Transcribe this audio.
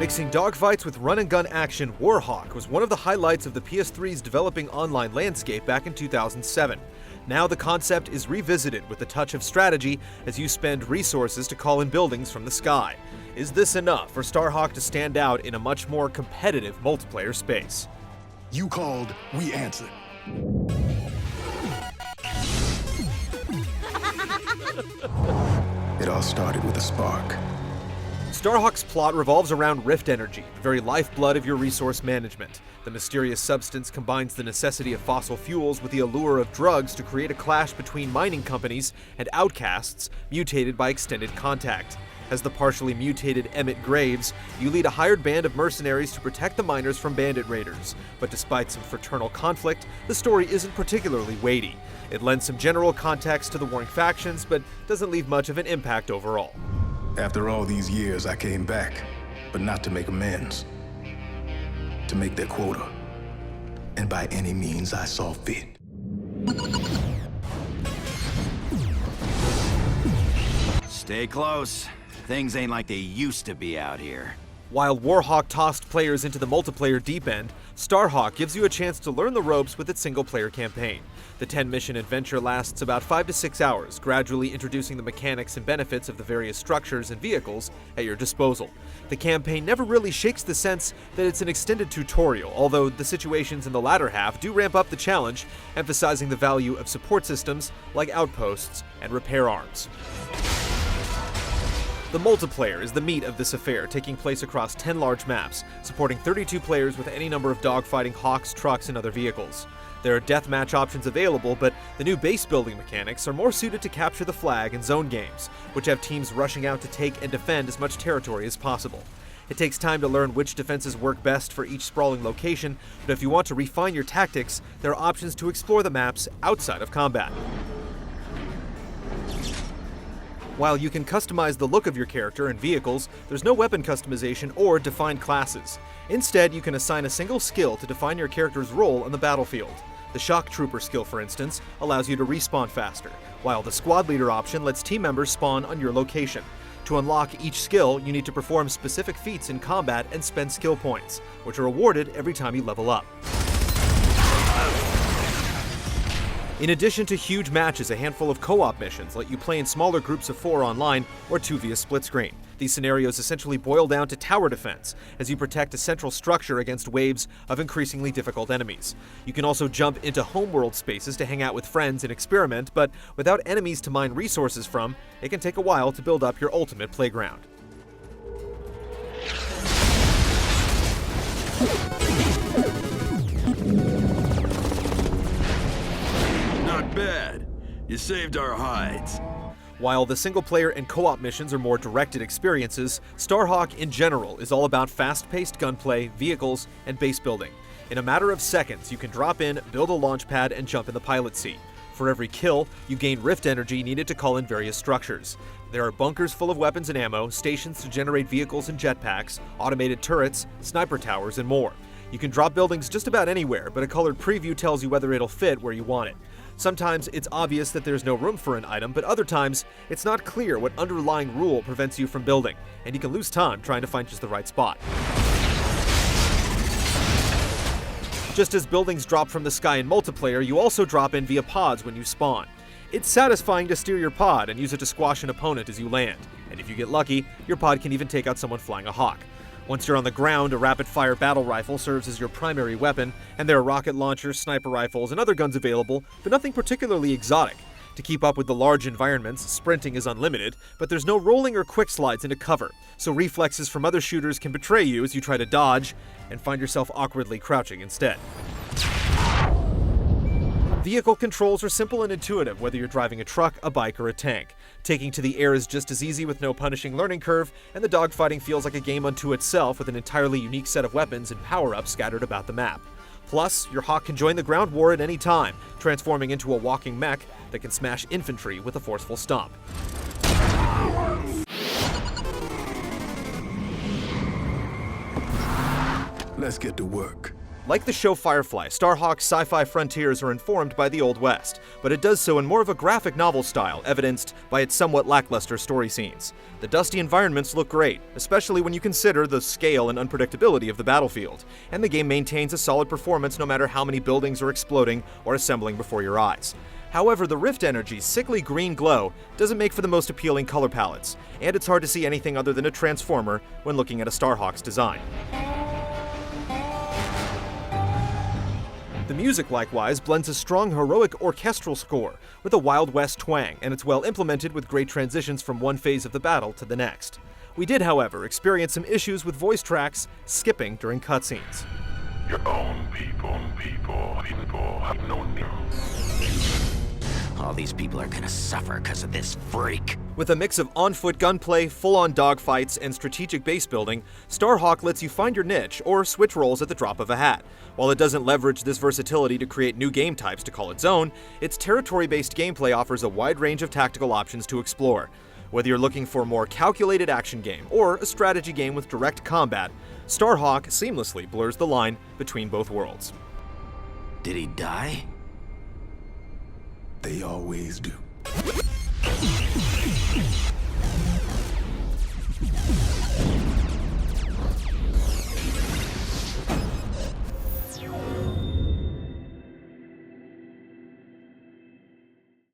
Mixing dogfights with run-and-gun action, Starhawk was one of the highlights of the PS3's developing online landscape back in 2007. Now the concept is revisited with a touch of strategy as you spend resources to call in buildings from the sky. Is this enough for Starhawk to stand out in a much more competitive multiplayer space? You called, we answered. It all started with a spark. Starhawk's plot revolves around rift energy, the very lifeblood of your resource management. The mysterious substance combines the necessity of fossil fuels with the allure of drugs to create a clash between mining companies and outcasts mutated by extended contact. As the partially mutated Emmett Graves, you lead a hired band of mercenaries to protect the miners from bandit raiders. But despite some fraternal conflict, the story isn't particularly weighty. It lends some general context to the warring factions, but doesn't leave much of an impact overall. After all these years, I came back, but not to make amends. To make their quota. And by any means I saw fit. Stay close. Things ain't like they used to be out here. While Starhawk tossed players into the multiplayer deep end, Starhawk gives you a chance to learn the ropes with its single-player campaign. The 10-mission adventure lasts about 5 to 6 hours, gradually introducing the mechanics and benefits of the various structures and vehicles at your disposal. The campaign never really shakes the sense that it's an extended tutorial, although the situations in the latter half do ramp up the challenge, emphasizing the value of support systems like outposts and repair arms. The multiplayer is the meat of this affair, taking place across 10 large maps, supporting 32 players with any number of dogfighting hawks, trucks, and other vehicles. There are deathmatch options available, but the new base building mechanics are more suited to capture the flag and zone games, which have teams rushing out to take and defend as much territory as possible. It takes time to learn which defenses work best for each sprawling location, but if you want to refine your tactics, there are options to explore the maps outside of combat. While you can customize the look of your character and vehicles, there's no weapon customization or defined classes. Instead, you can assign a single skill to define your character's role on the battlefield. The Shock Trooper skill, for instance, allows you to respawn faster, while the Squad Leader option lets team members spawn on your location. To unlock each skill, you need to perform specific feats in combat and spend skill points, which are awarded every time you level up. In addition to huge matches, a handful of co-op missions let you play in smaller groups of 4 online or 2 via split screen. These scenarios essentially boil down to tower defense, as you protect a central structure against waves of increasingly difficult enemies. You can also jump into homeworld spaces to hang out with friends and experiment, but without enemies to mine resources from, it can take a while to build up your ultimate playground. Not bad. You saved our hides. While the single-player and co-op missions are more directed experiences, Starhawk in general is all about fast-paced gunplay, vehicles, and base building. In a matter of seconds, you can drop in, build a launch pad, and jump in the pilot seat. For every kill, you gain rift energy needed to call in various structures. There are bunkers full of weapons and ammo, stations to generate vehicles and jetpacks, automated turrets, sniper towers, and more. You can drop buildings just about anywhere, but a colored preview tells you whether it'll fit where you want it. Sometimes it's obvious that there's no room for an item, but other times it's not clear what underlying rule prevents you from building, and you can lose time trying to find just the right spot. Just as buildings drop from the sky in multiplayer, you also drop in via pods when you spawn. It's satisfying to steer your pod and use it to squash an opponent as you land, and if you get lucky, your pod can even take out someone flying a hawk. Once you're on the ground, a rapid-fire battle rifle serves as your primary weapon, and there are rocket launchers, sniper rifles, and other guns available, but nothing particularly exotic. To keep up with the large environments, sprinting is unlimited, but there's no rolling or quick slides into cover, so reflexes from other shooters can betray you as you try to dodge and find yourself awkwardly crouching instead. Vehicle controls are simple and intuitive, whether you're driving a truck, a bike, or a tank. Taking to the air is just as easy with no punishing learning curve, and the dogfighting feels like a game unto itself with an entirely unique set of weapons and power-ups scattered about the map. Plus, your Hawk can join the ground war at any time, transforming into a walking mech that can smash infantry with a forceful stomp. Let's get to work. Like the show Firefly, Starhawk's sci-fi frontiers are informed by the Old West, but it does so in more of a graphic novel style, evidenced by its somewhat lackluster story scenes. The dusty environments look great, especially when you consider the scale and unpredictability of the battlefield, and the game maintains a solid performance no matter how many buildings are exploding or assembling before your eyes. However, the Rift Energy's sickly green glow doesn't make for the most appealing color palettes, and it's hard to see anything other than a transformer when looking at a Starhawk's design. The music, likewise, blends a strong heroic orchestral score with a Wild West twang, and it's well implemented with great transitions from one phase of the battle to the next. We did, however, experience some issues with voice tracks skipping during cutscenes. Your own people have no name. All these people are gonna suffer because of this freak. With a mix of on-foot gunplay, full-on dogfights, and strategic base building, Starhawk lets you find your niche or switch roles at the drop of a hat. While it doesn't leverage this versatility to create new game types to call its own, its territory-based gameplay offers a wide range of tactical options to explore. Whether you're looking for a more calculated action game or a strategy game with direct combat, Starhawk seamlessly blurs the line between both worlds. Did he die? They always do.